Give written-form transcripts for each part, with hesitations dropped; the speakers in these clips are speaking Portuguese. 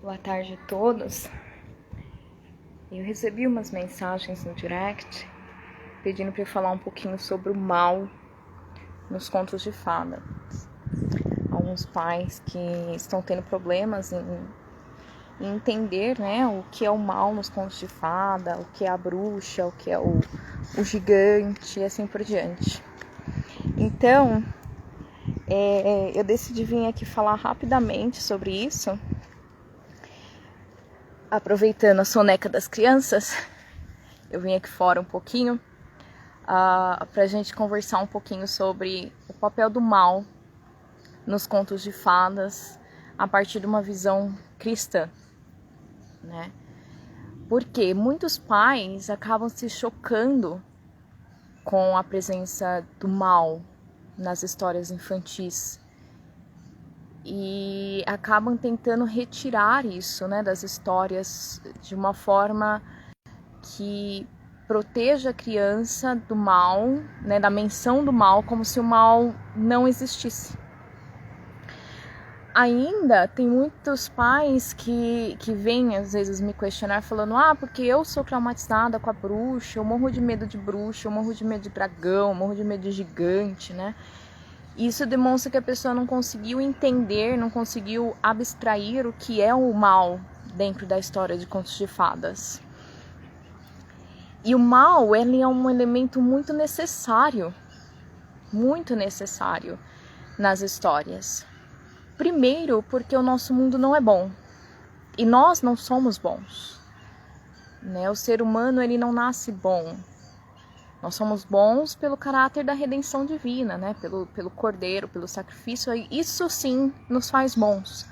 Boa tarde a todos. Eu recebi umas mensagens no direct pedindo para eu falar um pouquinho sobre o mal nos contos de fada. Alguns pais que estão tendo problemas em entender, né, o que é o mal nos contos de fada, o que é a bruxa, o que é o gigante e assim por diante. Então, eu decidi vir aqui falar rapidamente sobre isso, aproveitando a soneca das crianças. Eu vim aqui fora um pouquinho pra gente conversar um pouquinho sobre o papel do mal nos contos de fadas a partir de uma visão cristã, né? Porque muitos pais acabam se chocando com a presença do mal nas histórias infantis e acabam tentando retirar isso, né, das histórias de uma forma que proteja a criança do mal, né, da menção do mal, como se o mal não existisse. Ainda tem muitos pais que vêm às vezes me questionar falando: porque eu sou traumatizada com a bruxa, eu morro de medo de bruxa, eu morro de medo de dragão, eu morro de medo de gigante, né? Isso demonstra que a pessoa não conseguiu entender, não conseguiu abstrair o que é o mal dentro da história de contos de fadas. E o mal, ele é um elemento muito necessário nas histórias. Primeiro, porque o nosso mundo não é bom. E nós não somos bons, né? O ser humano, ele não nasce bom. Nós somos bons pelo caráter da redenção divina, né? Pelo cordeiro, pelo sacrifício. Isso sim nos faz bons.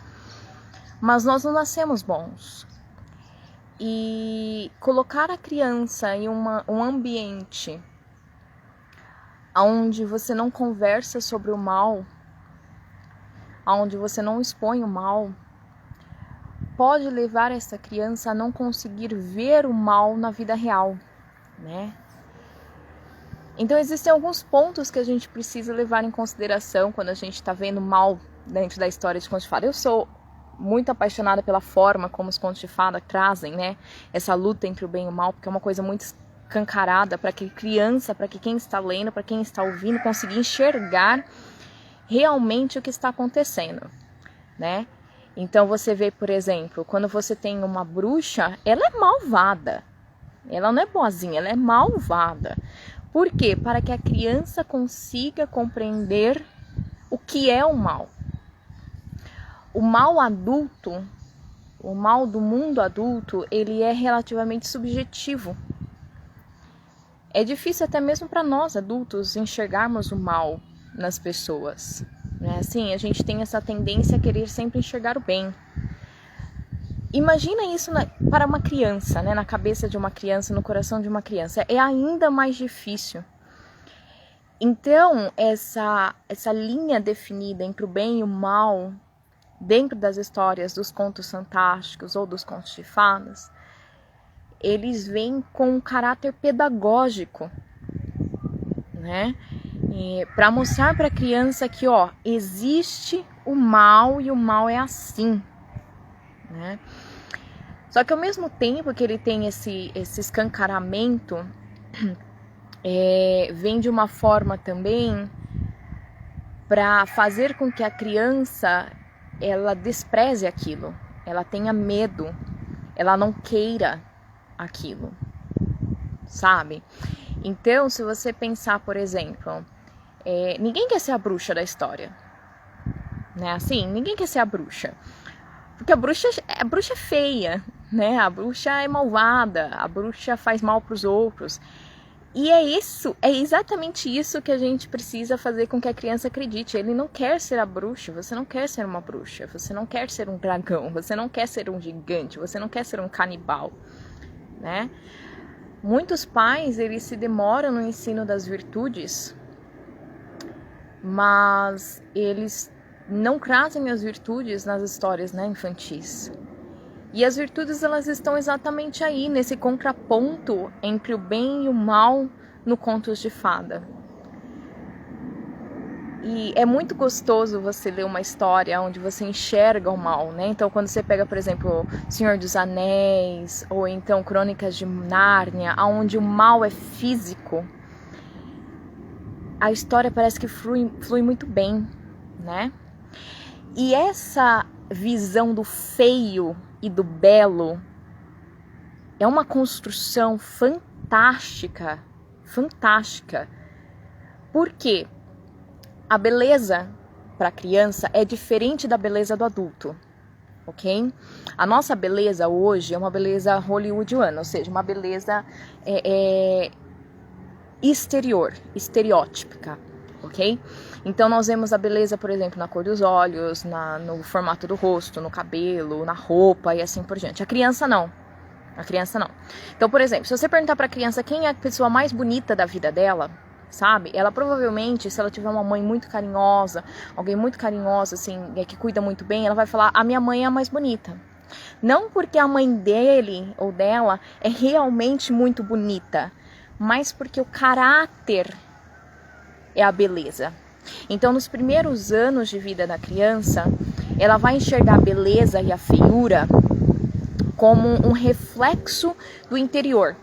Mas nós não nascemos bons. E colocar a criança em um ambiente onde você não conversa sobre o mal, onde você não expõe o mal, pode levar essa criança a não conseguir ver o mal na vida real, né? Então existem alguns pontos que a gente precisa levar em consideração quando a gente está vendo mal dentro da história de contos de fada. Eu sou muito apaixonada pela forma como os contos de fada trazem, né, essa luta entre o bem e o mal, porque é uma coisa muito escancarada para que criança, para que quem está lendo, para quem está ouvindo, conseguir enxergar realmente o que está acontecendo, né? Então você vê, por exemplo, quando você tem uma bruxa, ela é malvada. Ela não é boazinha, ela é malvada. Por quê? Para que a criança consiga compreender o que é o mal. O mal adulto, o mal do mundo adulto, ele é relativamente subjetivo. É difícil até mesmo para nós adultos enxergarmos o mal nas pessoas, né? Assim, a gente tem essa tendência a querer sempre enxergar o bem. Imagina isso para uma criança, né? Na cabeça de uma criança, no coração de uma criança. É ainda mais difícil. Então, essa linha definida entre o bem e o mal, dentro das histórias dos contos fantásticos ou dos contos de fadas, eles vêm com um caráter pedagógico, né? Para mostrar para a criança que, existe o mal e o mal é assim, né? Só que ao mesmo tempo que ele tem esse escancaramento, vem de uma forma também para fazer com que a criança ela despreze aquilo, ela tenha medo, ela não queira aquilo, sabe? Então, se você pensar, por exemplo, ninguém quer ser a bruxa da história, né? Assim, ninguém quer ser a bruxa. Porque a bruxa é feia, né? A bruxa é malvada, a bruxa faz mal para os outros. E é exatamente isso que a gente precisa fazer com que a criança acredite. Ele não quer ser a bruxa, você não quer ser uma bruxa, você não quer ser um dragão, você não quer ser um gigante, você não quer ser um canibal, né? Muitos pais, eles se demoram no ensino das virtudes, mas eles não trazem as virtudes nas histórias, né, infantis. E as virtudes, elas estão exatamente aí, nesse contraponto entre o bem e o mal no contos de fada. E é muito gostoso você ler uma história onde você enxerga o mal, né? Então, quando você pega, por exemplo, Senhor dos Anéis, ou então Crônicas de Nárnia, onde o mal é físico, a história parece que flui muito bem, né? E essa visão do feio e do belo é uma construção fantástica, fantástica. Por quê? A beleza para a criança é diferente da beleza do adulto, ok? A nossa beleza hoje é uma beleza hollywoodiana, ou seja, uma beleza exterior, estereótipica, ok? Então nós vemos a beleza, por exemplo, na cor dos olhos, no formato do rosto, no cabelo, na roupa e assim por diante. A criança não. A criança não. Então, por exemplo, se você perguntar para a criança quem é a pessoa mais bonita da vida dela, sabe? Ela provavelmente, se ela tiver uma mãe muito carinhosa, alguém muito carinhosa, assim, que cuida muito bem, ela vai falar, a minha mãe é a mais bonita. Não porque a mãe dele ou dela é realmente muito bonita, mas porque o caráter é a beleza. Então, nos primeiros anos de vida da criança, ela vai enxergar a beleza e a feiura como um reflexo do interior.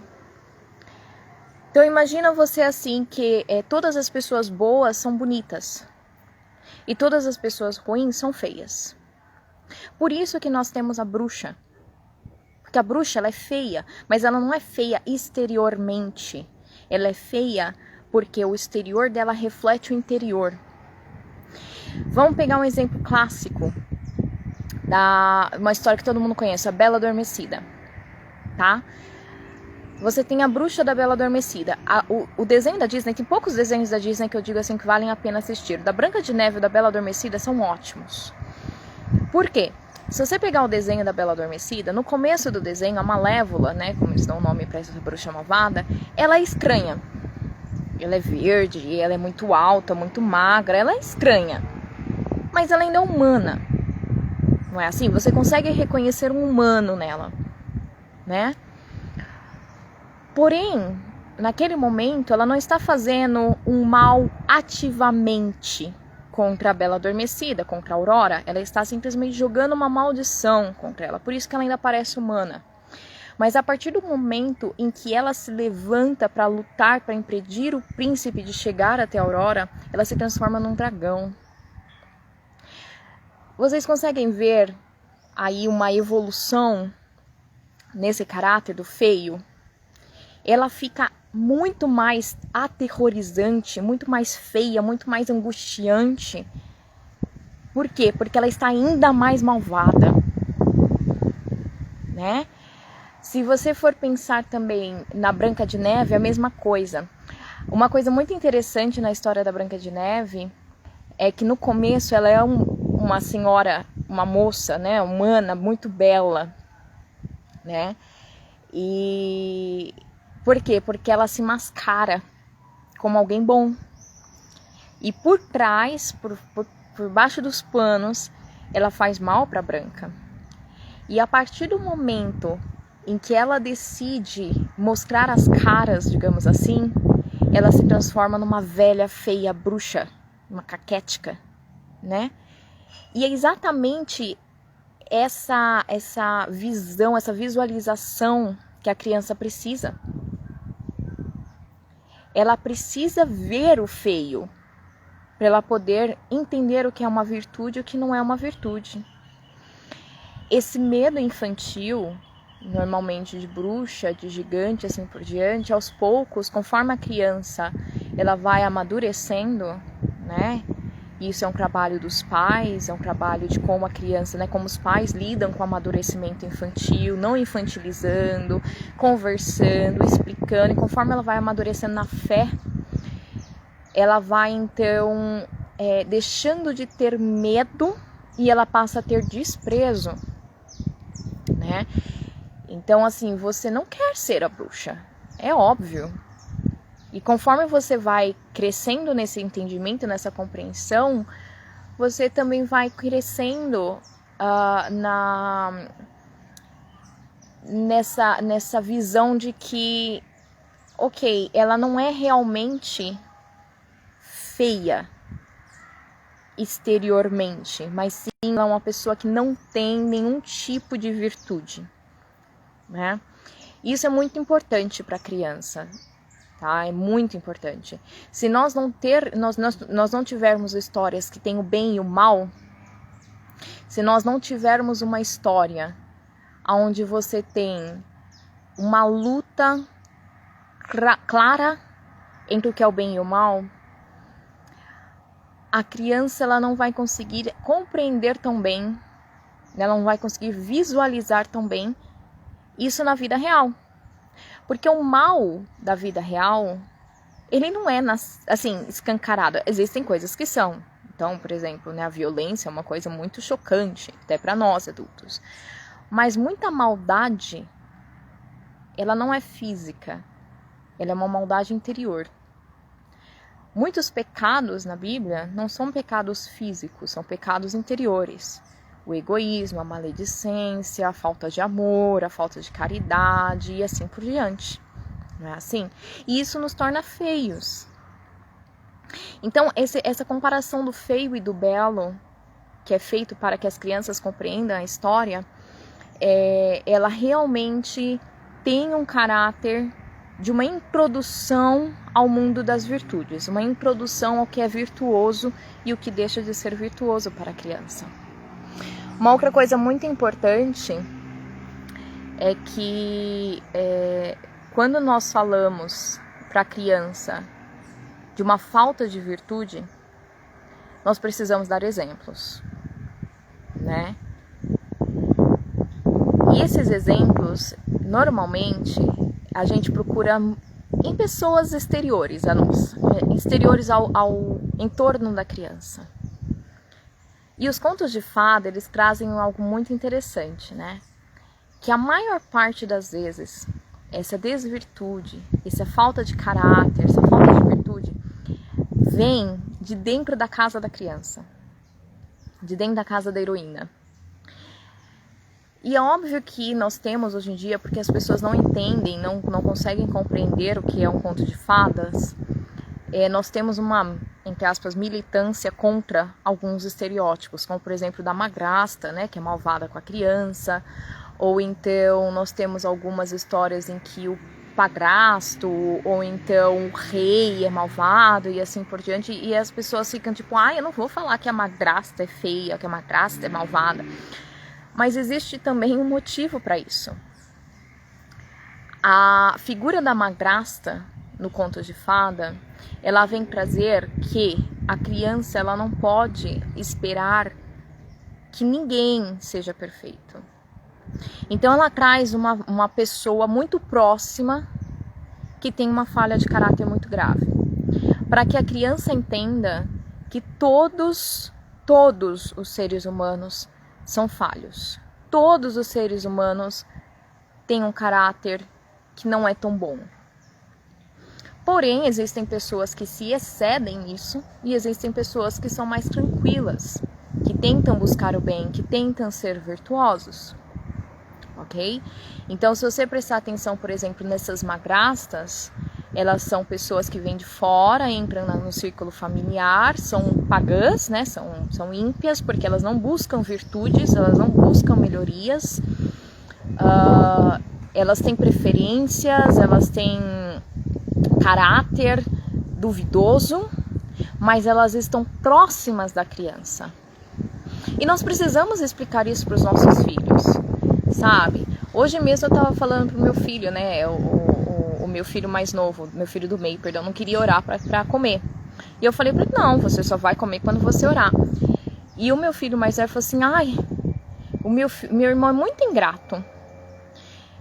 Então imagina você assim que todas as pessoas boas são bonitas e todas as pessoas ruins são feias. Por isso que nós temos a bruxa. Porque a bruxa ela é feia, mas ela não é feia exteriormente. Ela é feia porque o exterior dela reflete o interior. Vamos pegar um exemplo clássico uma história que todo mundo conhece, a Bela Adormecida, tá? Você tem a bruxa da Bela Adormecida. O desenho da Disney, tem poucos desenhos da Disney que eu digo assim que valem a pena assistir. Da Branca de Neve e da Bela Adormecida são ótimos. Por quê? Se você pegar o desenho da Bela Adormecida, no começo do desenho, a Malévola, né, como eles dão o nome para essa bruxa malvada, ela é estranha. Ela é verde, ela é muito alta, muito magra, ela é estranha. Mas ela ainda é humana. Não é assim? Você consegue reconhecer um humano nela, né? Porém, naquele momento, ela não está fazendo um mal ativamente contra a Bela Adormecida, contra a Aurora. Ela está simplesmente jogando uma maldição contra ela. Por isso que ela ainda parece humana. Mas a partir do momento em que ela se levanta para lutar, para impedir o príncipe de chegar até a Aurora, ela se transforma num dragão. Vocês conseguem ver aí uma evolução nesse caráter do feio? Ela fica muito mais aterrorizante, muito mais feia, muito mais angustiante. Por quê? Porque ela está ainda mais malvada, né? Se você for pensar também na Branca de Neve, é a mesma coisa. Uma coisa muito interessante na história da Branca de Neve é que no começo ela é uma senhora, uma moça, né, humana, muito bela, né? E por quê? Porque ela se mascara como alguém bom. E por trás, por baixo dos panos, ela faz mal para Branca. E a partir do momento em que ela decide mostrar as caras, digamos assim, ela se transforma numa velha, feia bruxa, uma caquética, né? E é exatamente essa visão, essa visualização que a criança precisa. Ela precisa ver o feio para ela poder entender o que é uma virtude e o que não é uma virtude. Esse medo infantil, normalmente de bruxa, de gigante, assim por diante, aos poucos, conforme a criança ela vai amadurecendo, né? Isso é um trabalho dos pais, é um trabalho de como a criança, né, como os pais lidam com o amadurecimento infantil, não infantilizando, conversando, explicando, e conforme ela vai amadurecendo na fé, ela vai então deixando de ter medo e ela passa a ter desprezo, né? Então, assim, você não quer ser a bruxa, é óbvio. E conforme você vai crescendo nesse entendimento, nessa compreensão, você também vai crescendo nessa visão de que, ok, ela não é realmente feia, exteriormente, mas sim ela é uma pessoa que não tem nenhum tipo de virtude, né? Isso é muito importante para a criança, tá? É muito importante. Se nós não tivermos histórias que têm o bem e o mal, se nós não tivermos uma história onde você tem uma luta clara entre o que é o bem e o mal, a criança ela não vai conseguir compreender tão bem, ela não vai conseguir visualizar tão bem isso na vida real. Porque o mal da vida real, ele não é assim escancarado. Existem coisas que são. Então, por exemplo, né, a violência é uma coisa muito chocante, até para nós adultos. Mas muita maldade, ela não é física, ela é uma maldade interior. Muitos pecados na Bíblia não são pecados físicos, são pecados interiores. O egoísmo, a maledicência, a falta de amor, a falta de caridade e assim por diante. Não é assim? E isso nos torna feios. Então, essa comparação do feio e do belo, que é feito para que as crianças compreendam a história, ela realmente tem um caráter de uma introdução ao mundo das virtudes, uma introdução ao que é virtuoso e o que deixa de ser virtuoso para a criança. Uma outra coisa muito importante é que quando nós falamos para a criança de uma falta de virtude, nós precisamos dar exemplos, né? E esses exemplos, normalmente, a gente procura em pessoas exteriores a nós, exteriores ao entorno da criança. E os contos de fada, eles trazem algo muito interessante, né? Que a maior parte das vezes, essa desvirtude, essa falta de caráter, essa falta de virtude, vem de dentro da casa da criança, de dentro da casa da heroína. E é óbvio que nós temos hoje em dia, porque as pessoas não entendem, não conseguem compreender o que é um conto de fadas, nós temos uma, entre aspas, militância contra alguns estereótipos, como por exemplo da madrasta, né, que é malvada com a criança, ou então nós temos algumas histórias em que o padrasto, ou então o rei é malvado e assim por diante, e as pessoas ficam tipo, eu não vou falar que a madrasta é feia, que a madrasta é malvada. Mas existe também um motivo para isso. A figura da madrasta no conto de fada, ela vem trazer que a criança ela não pode esperar que ninguém seja perfeito. Então ela traz uma pessoa muito próxima que tem uma falha de caráter muito grave, para que a criança entenda que todos os seres humanos são falhos. Todos os seres humanos têm um caráter que não é tão bom. Porém, existem pessoas que se excedem nisso e existem pessoas que são mais tranquilas, que tentam buscar o bem, que tentam ser virtuosos. Ok? Então, se você prestar atenção, por exemplo, nessas madrastas, elas são pessoas que vêm de fora, entram no círculo familiar, são pagãs, né? São ímpias, porque elas não buscam virtudes, elas não buscam melhorias, elas têm preferências, elas têm caráter duvidoso, mas elas estão próximas da criança. E nós precisamos explicar isso para os nossos filhos, sabe? Hoje mesmo eu estava falando pro meu filho, né? O meu filho mais novo, meu filho do meio, perdão, não queria orar para comer. E eu falei para ele, não, você só vai comer quando você orar. E o meu filho mais velho falou assim, o meu irmão é muito ingrato.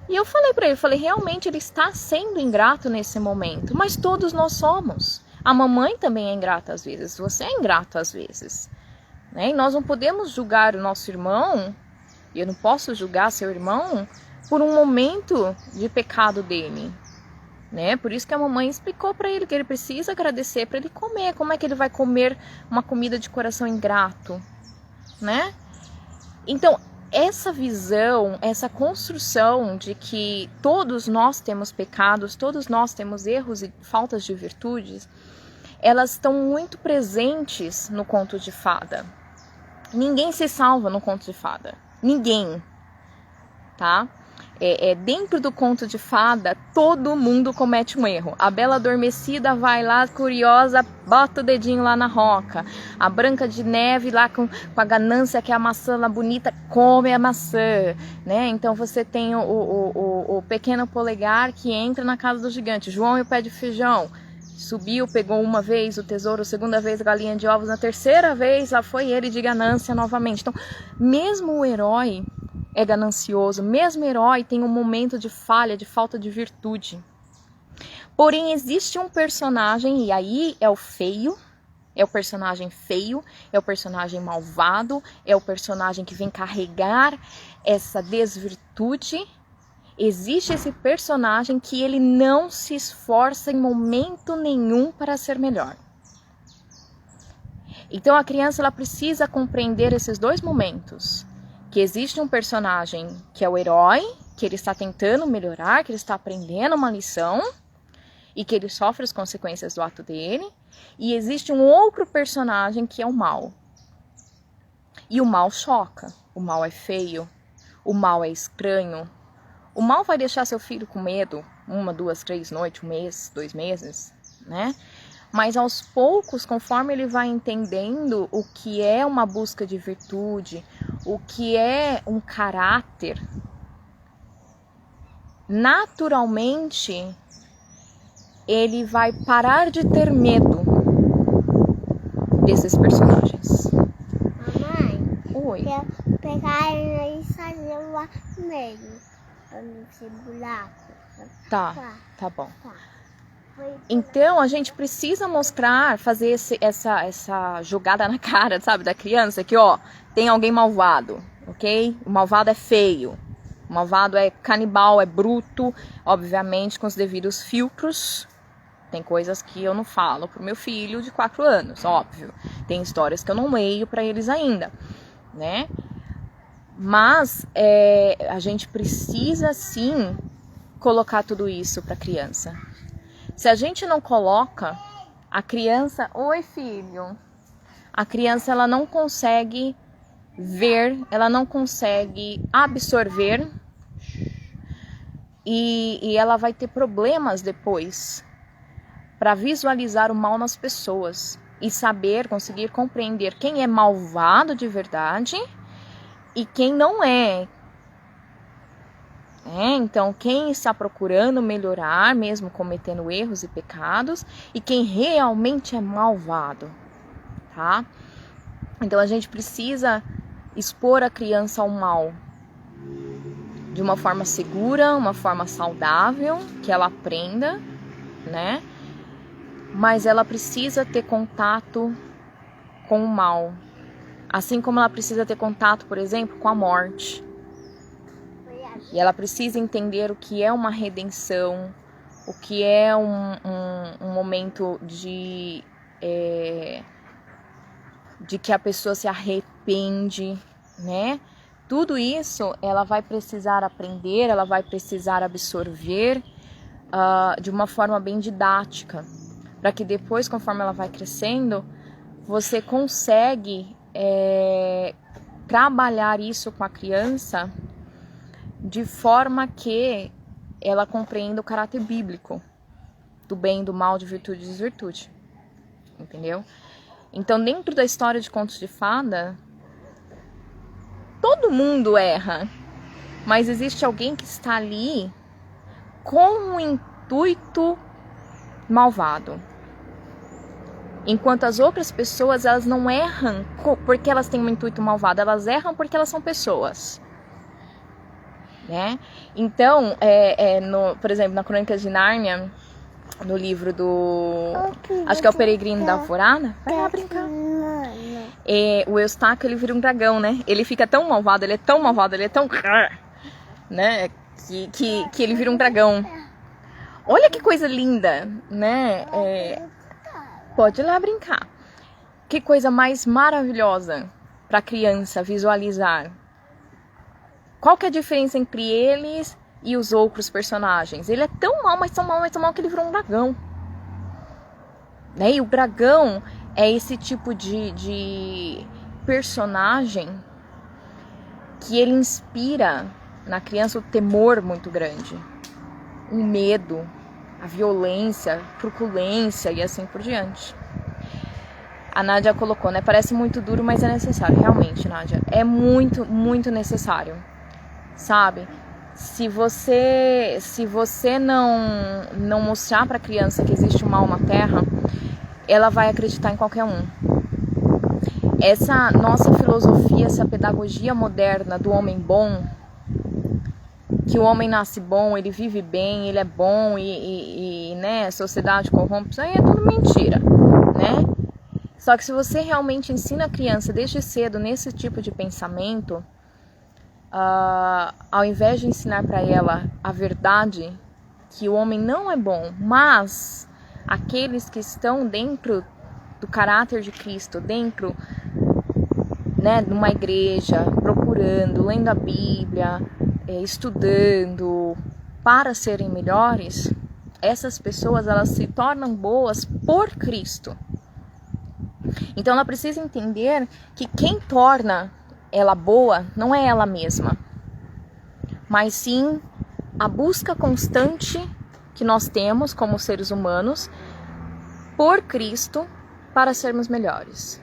E eu falei para ele, realmente ele está sendo ingrato nesse momento, mas todos nós somos. A mamãe também é ingrata às vezes, você é ingrato às vezes, né? E nós não podemos julgar o nosso irmão, e eu não posso julgar seu irmão por um momento de pecado dele, né? Por isso que a mamãe explicou para ele que ele precisa agradecer para ele comer. Como é que ele vai comer uma comida de coração ingrato, né? Então, essa visão, essa construção de que todos nós temos pecados, todos nós temos erros e faltas de virtudes, elas estão muito presentes no conto de fada. Ninguém se salva no conto de fada. Ninguém. Tá? Dentro do conto de fada, todo mundo comete um erro. A Bela Adormecida vai lá, curiosa, bota o dedinho lá na roca. A Branca de Neve lá com a ganância, que é a maçã lá bonita, come a maçã, né? Então você tem o pequeno polegar que entra na casa do gigante. João e o pé de feijão. Subiu, pegou uma vez o tesouro, segunda vez a galinha de ovos, na terceira vez lá foi ele de ganância novamente. Então, mesmo o herói é ganancioso, mesmo herói tem um momento de falha, de falta de virtude. Porém, existe um personagem, e aí é o feio, é o personagem feio, é o personagem malvado, é o personagem que vem carregar essa desvirtude. Existe esse personagem que ele não se esforça em momento nenhum para ser melhor. Então a criança ela precisa compreender esses dois momentos. Que existe um personagem que é o herói, que ele está tentando melhorar, que ele está aprendendo uma lição e que ele sofre as consequências do ato dele. E existe um outro personagem que é o mal. E o mal choca, o mal é feio, o mal é estranho. O mal vai deixar seu filho com medo 1, 2, 3 noites, 1 mês, 2 meses, né? Mas aos poucos, conforme ele vai entendendo o que é uma busca de virtude, o que é um caráter, naturalmente ele vai parar de ter medo desses personagens. Mamãe, Oi. quero pegar e fazer lá no meio, para não ser buraco. Tá bom. Então, a gente precisa mostrar, fazer essa jogada na cara, sabe, da criança, que, ó, tem alguém malvado, ok? O malvado é feio, o malvado é canibal, é bruto, obviamente com os devidos filtros. Tem coisas que eu não falo pro meu filho de 4 anos, óbvio. Tem histórias que eu não leio para eles ainda, né? Mas a gente precisa, sim, colocar tudo isso pra criança. Se a gente não coloca, a criança... Oi, filho. A criança, ela não consegue ver, ela não consegue absorver e ela vai ter problemas depois para visualizar o mal nas pessoas e saber, conseguir compreender quem é malvado de verdade e quem não é. Então, quem está procurando melhorar, mesmo cometendo erros e pecados, e quem realmente é malvado, tá? Então, a gente precisa expor a criança ao mal de uma forma segura, uma forma saudável, que ela aprenda, né? Mas ela precisa ter contato com o mal, assim como ela precisa ter contato, por exemplo, com a morte. E ela precisa entender o que é uma redenção, o que é um momento de que a pessoa se arrepende, né? Tudo isso ela vai precisar aprender, ela vai precisar absorver de uma forma bem didática, para que depois, conforme ela vai crescendo, você consegue trabalhar isso com a criança de forma que ela compreenda o caráter bíblico do bem, do mal, de virtude e desvirtude. Entendeu? Então, dentro da história de contos de fada, todo mundo erra, mas existe alguém que está ali com um intuito malvado. Enquanto as outras pessoas, elas não erram porque elas têm um intuito malvado, elas erram porque elas são pessoas. Né? Então, por exemplo, na Crônica de Nárnia, no livro do... acho que é o Peregrino da Alvorada. Vai lá brincar. O Eustáquio, ele vira um dragão, né? Ele fica tão malvado, ele é tão malvado, ele é tão... né? Que ele vira um dragão. Olha que coisa linda, né? Pode ir lá brincar. Que coisa mais maravilhosa para a criança visualizar. Qual que é a diferença entre eles e os outros personagens? Ele é tão mal, mas tão mal, mas tão mal que ele virou um dragão. né? E o dragão é esse tipo de personagem que ele inspira na criança o temor muito grande, o medo, a violência, a truculência e assim por diante. A Nádia colocou, né? Parece muito duro, mas é necessário. Realmente, Nádia, é muito, muito necessário, sabe? Se você não mostrar para a criança que existe o mal na Terra, ela vai acreditar em qualquer um. Essa nossa filosofia, essa pedagogia moderna do homem bom, que o homem nasce bom, ele vive bem, ele é bom e né, a sociedade corrompe, isso aí é tudo mentira, né? Só que se você realmente ensina a criança desde cedo nesse tipo de pensamento, ao invés de ensinar para ela a verdade, que o homem não é bom, mas aqueles que estão dentro do caráter de Cristo, dentro, né, de uma igreja, procurando, lendo a Bíblia, estudando para serem melhores, essas pessoas elas se tornam boas por Cristo. Então ela precisa entender que quem torna ela boa não é ela mesma, mas sim a busca constante que nós temos como seres humanos por Cristo para sermos melhores.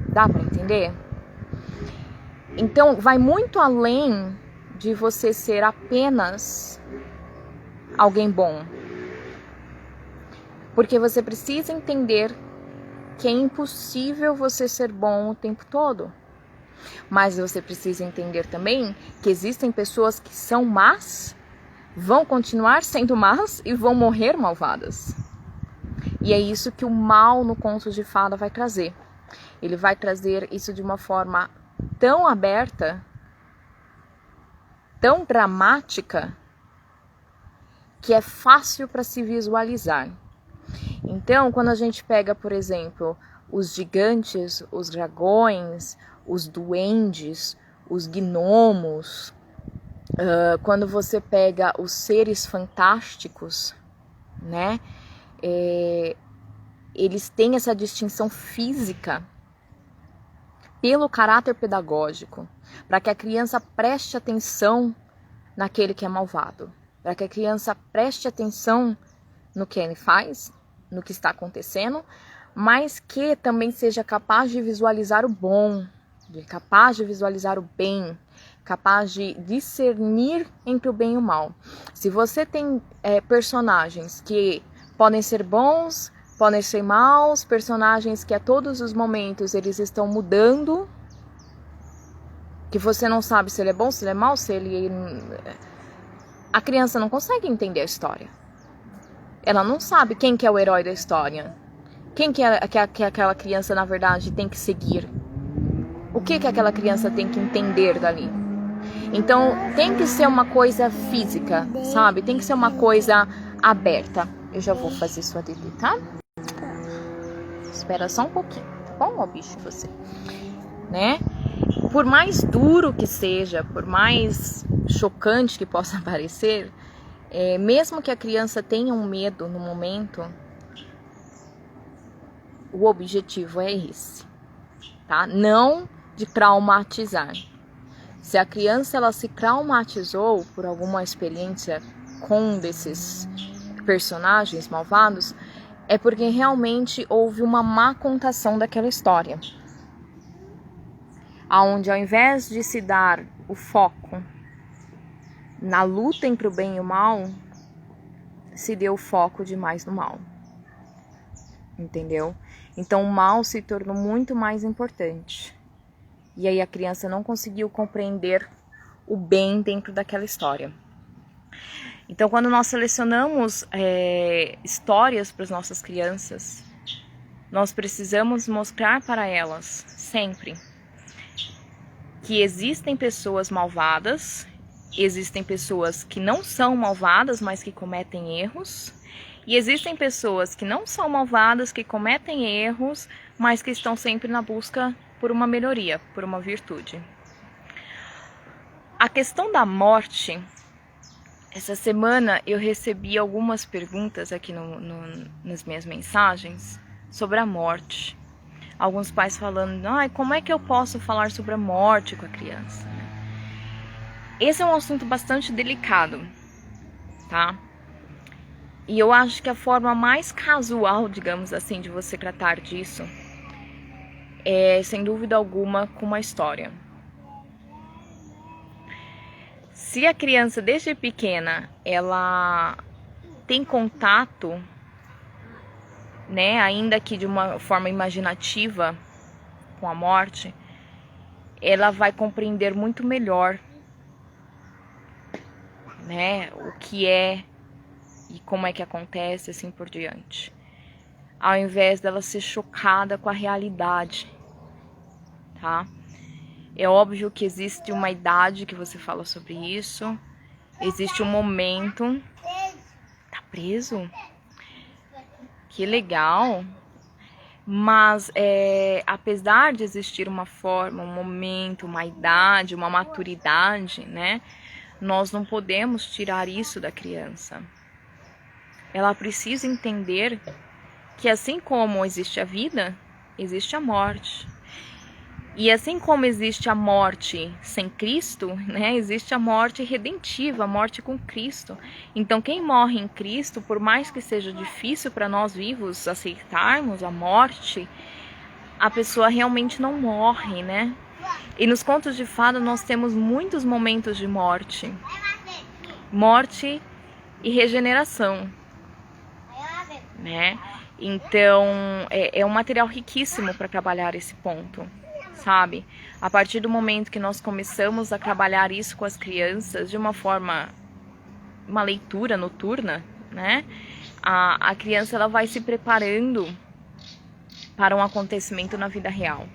Dá para entender? Então vai muito além de você ser apenas alguém bom, porque você precisa entender que é impossível você ser bom o tempo todo. Mas você precisa entender também que existem pessoas que são más, vão continuar sendo más e vão morrer malvadas. E é isso que o mal no conto de fada vai trazer. Ele vai trazer isso de uma forma tão aberta, tão dramática, que é fácil para se visualizar. Então, quando a gente pega, por exemplo, os gigantes, os dragões, os duendes, os gnomos, quando você pega os seres fantásticos, né? Eles têm essa distinção física pelo caráter pedagógico, para que a criança preste atenção naquele que é malvado, para que a criança preste atenção no que ele faz, no que está acontecendo, mas que também seja capaz de visualizar o bom, capaz de visualizar o bem, capaz de discernir entre o bem e o mal. Se você tem personagens que podem ser bons, podem ser maus, personagens que a todos os momentos eles estão mudando, que você não sabe se ele é bom, se ele é mau, se ele... A criança não consegue entender a história. Ela não sabe quem que é o herói da história. Quem que aquela criança, na verdade, tem que seguir. O que aquela criança tem que entender dali. Então, tem que ser uma coisa física, sabe? Tem que ser uma coisa aberta. Eu já vou fazer sua Dede, tá? Espera só um pouquinho, tá bom, ó bicho, você? Né? Por mais duro que seja, por mais chocante que possa parecer, mesmo que a criança tenha um medo no momento, o objetivo é esse, tá? Não de traumatizar. Se a criança ela se traumatizou por alguma experiência com um desses personagens malvados, é porque realmente houve uma má contação daquela história, aonde ao invés de se dar o foco na luta entre o bem e o mal, se deu foco demais no mal. Entendeu? Então o mal se tornou muito mais importante. E aí a criança não conseguiu compreender o bem dentro daquela história. Então quando nós selecionamos histórias para as nossas crianças, nós precisamos mostrar para elas sempre que existem pessoas malvadas, existem pessoas que não são malvadas, mas que cometem erros. E existem pessoas que não são malvadas, que cometem erros, mas que estão sempre na busca por uma melhoria, por uma virtude. A questão da morte, essa semana eu recebi algumas perguntas aqui nas minhas mensagens sobre a morte. Alguns pais falando, como é que eu posso falar sobre a morte com a criança? Esse é um assunto bastante delicado, tá? E eu acho que a forma mais casual, digamos assim, de você tratar disso é, sem dúvida alguma, com uma história. Se a criança desde pequena, ela tem contato, né, ainda que de uma forma imaginativa com a morte, ela vai compreender muito melhor, né, o que é e como é que acontece, assim por diante. Ao invés dela ser chocada com a realidade, tá? É óbvio que existe uma idade que você fala sobre isso, existe um momento. Tá preso? Que legal! Mas apesar de existir uma forma, um momento, uma idade, uma maturidade, né? Nós não podemos tirar isso da criança. Ela precisa entender que assim como existe a vida, existe a morte. E assim como existe a morte sem Cristo, né, existe a morte redentiva, a morte com Cristo. Então quem morre em Cristo, por mais que seja difícil para nós vivos aceitarmos a morte, a pessoa realmente não morre, né? E nos contos de fada nós temos muitos momentos de morte. Morte e regeneração, né? Então é um material riquíssimo para trabalhar esse ponto. Sabe? A partir do momento que nós começamos a trabalhar isso com as crianças de uma forma, uma leitura noturna, né? A criança ela vai se preparando para um acontecimento na vida real.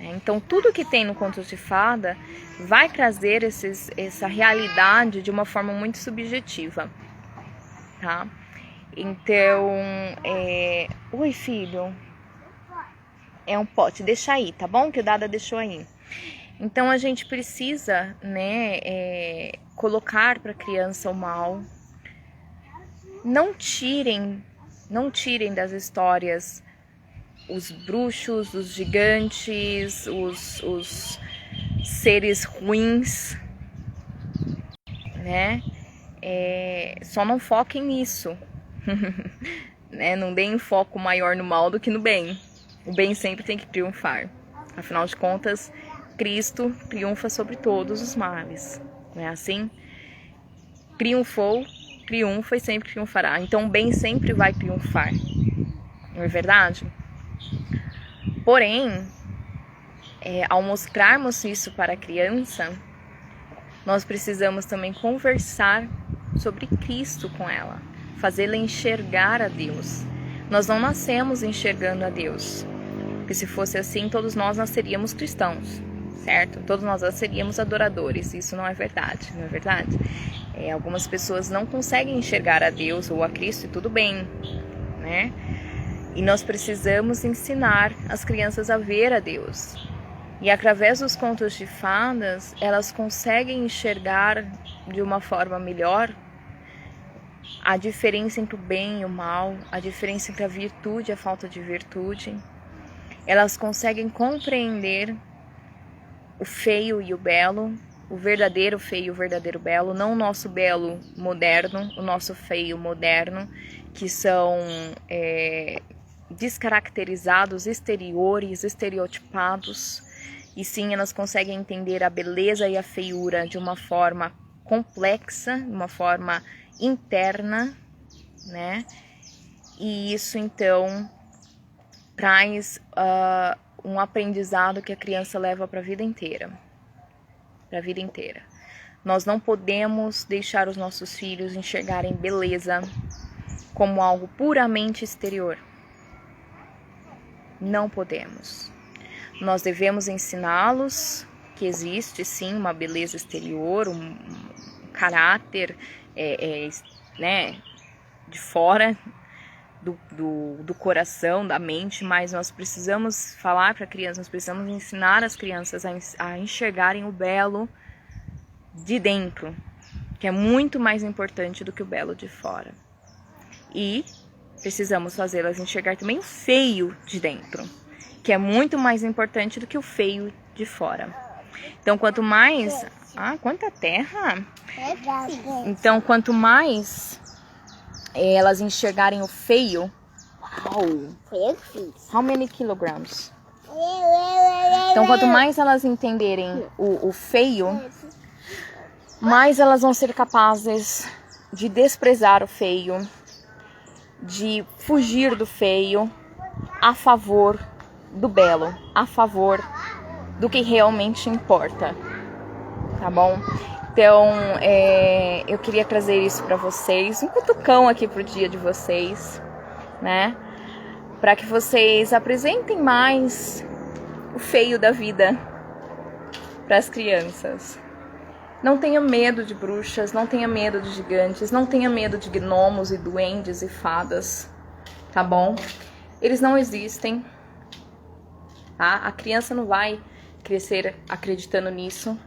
Então tudo que tem no Contos de Fada vai trazer essa realidade de uma forma muito subjetiva, tá? Então, oi filho. É um pote, deixa aí, tá bom? Que o Dada deixou aí. Então a gente precisa, né, colocar para a criança o mal. Não tirem das histórias os bruxos, os gigantes, os seres ruins, né? Só não foquem nisso, né? Não deem foco maior no mal do que no bem. O bem sempre tem que triunfar. Afinal de contas, Cristo triunfa sobre todos os males. Não é assim? Triunfou, triunfa e sempre triunfará. Então o bem sempre vai triunfar. Não é verdade? Porém, ao mostrarmos isso para a criança, nós precisamos também conversar sobre Cristo com ela. Fazê-la enxergar a Deus. Nós não nascemos enxergando a Deus. Porque se fosse assim, todos nós nasceríamos cristãos, certo? Todos nós nasceríamos adoradores. Isso não é verdade, não é verdade? Algumas pessoas não conseguem enxergar a Deus ou a Cristo e tudo bem, né? E nós precisamos ensinar as crianças a ver a Deus. E através dos contos de fadas, elas conseguem enxergar de uma forma melhor a diferença entre o bem e o mal, a diferença entre a virtude e a falta de virtude. Elas conseguem compreender o feio e o belo, o verdadeiro feio e o verdadeiro belo, não o nosso belo moderno, o nosso feio moderno, que são descaracterizados, exteriores, estereotipados, e sim elas conseguem entender a beleza e a feiura de uma forma complexa, de uma forma interna, né? E isso então traz um aprendizado que a criança leva para a vida inteira. Para a vida inteira. Nós não podemos deixar os nossos filhos enxergarem beleza como algo puramente exterior. Não podemos. Nós devemos ensiná-los que existe sim uma beleza exterior, um caráter né, de fora do coração, da mente, mas nós precisamos falar para a criança, nós precisamos ensinar as crianças a enxergarem o belo de dentro, que é muito mais importante do que o belo de fora. E precisamos fazê-las enxergar também o feio de dentro, que é muito mais importante do que o feio de fora. Então, quanto mais... Ah, quanta terra! Então, quanto mais elas enxergarem o feio... Uau! How many kilograms? Então, quanto mais elas entenderem o feio, mais elas vão ser capazes de desprezar o feio, de fugir do feio a favor do belo, a favor do que realmente importa, tá bom? Então, eu queria trazer isso para vocês, um cutucão aqui pro dia de vocês, né? Para que vocês apresentem mais o feio da vida para as crianças. Não tenha medo de bruxas, não tenha medo de gigantes, não tenha medo de gnomos e duendes e fadas, tá bom? Eles não existem, tá? A criança não vai crescer acreditando nisso,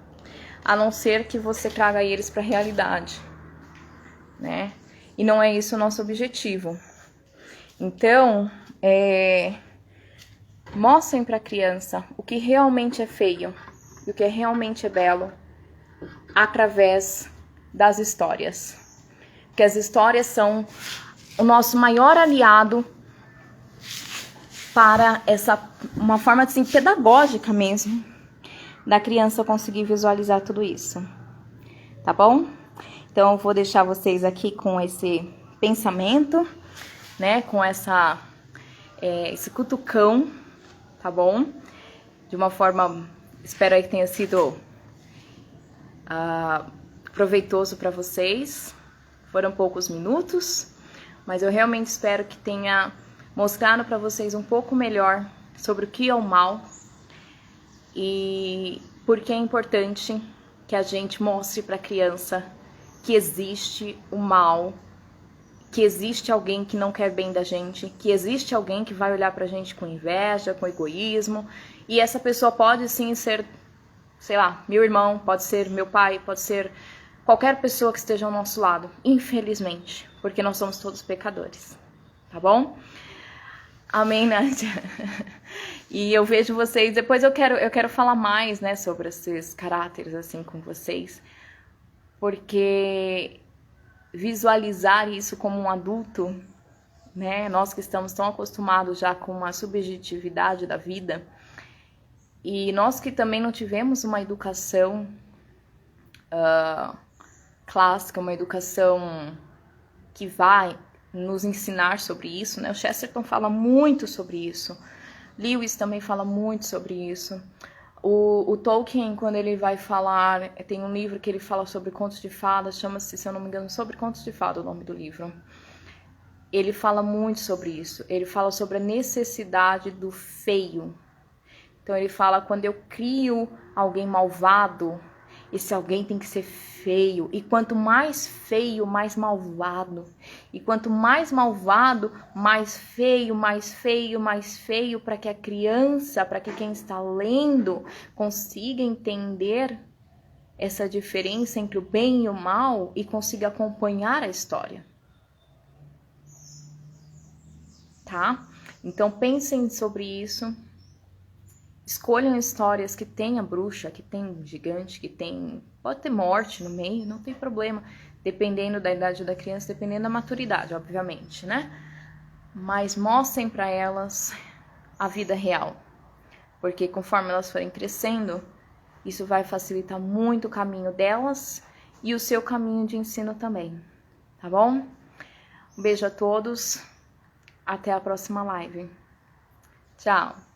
a não ser que você traga eles para a realidade, né? E não é isso o nosso objetivo. Então, mostrem para a criança o que realmente é feio e o que realmente é belo através das histórias. Porque as histórias são o nosso maior aliado para uma forma assim, pedagógica mesmo, da criança conseguir visualizar tudo isso. Tá bom? Então, eu vou deixar vocês aqui com esse pensamento, né? Com esse cutucão, tá bom? De uma forma, espero aí que tenha sido proveitoso para vocês. Foram poucos minutos, mas eu realmente espero que tenha mostrado para vocês um pouco melhor sobre o que é o mal e por que é importante que a gente mostre para a criança que existe o mal, que existe alguém que não quer bem da gente, que existe alguém que vai olhar pra gente com inveja, com egoísmo, e essa pessoa pode sim ser, sei lá, meu irmão, pode ser meu pai, pode ser qualquer pessoa que esteja ao nosso lado, infelizmente, porque nós somos todos pecadores, tá bom? Amém, Nádia? E eu vejo vocês, depois eu quero falar mais, né, sobre esses caráteres assim com vocês, porque visualizar isso como um adulto, né, nós que estamos tão acostumados já com uma subjetividade da vida, e nós que também não tivemos uma educação clássica, uma educação que vai nos ensinar sobre isso, né? O Chesterton fala muito sobre isso, Lewis também fala muito sobre isso. O Tolkien, quando ele vai falar, tem um livro que ele fala sobre contos de fadas, chama-se, se eu não me engano, Sobre Contos de Fada, o nome do livro. Ele fala muito sobre isso, ele fala sobre a necessidade do feio. Então ele fala, quando eu crio alguém malvado, esse alguém tem que ser feio. E quanto mais feio, mais malvado. E quanto mais malvado, mais feio, mais feio, mais feio, para que a criança, para que quem está lendo consiga entender essa diferença entre o bem e o mal e consiga acompanhar a história. Tá? Então pensem sobre isso. Escolham histórias que tenha bruxa, que tem gigante, que tem... Pode ter morte no meio, não tem problema. Dependendo da idade da criança, dependendo da maturidade, obviamente, né? Mas mostrem para elas a vida real. Porque conforme elas forem crescendo, isso vai facilitar muito o caminho delas e o seu caminho de ensino também. Tá bom? Um beijo a todos. Até a próxima live. Tchau!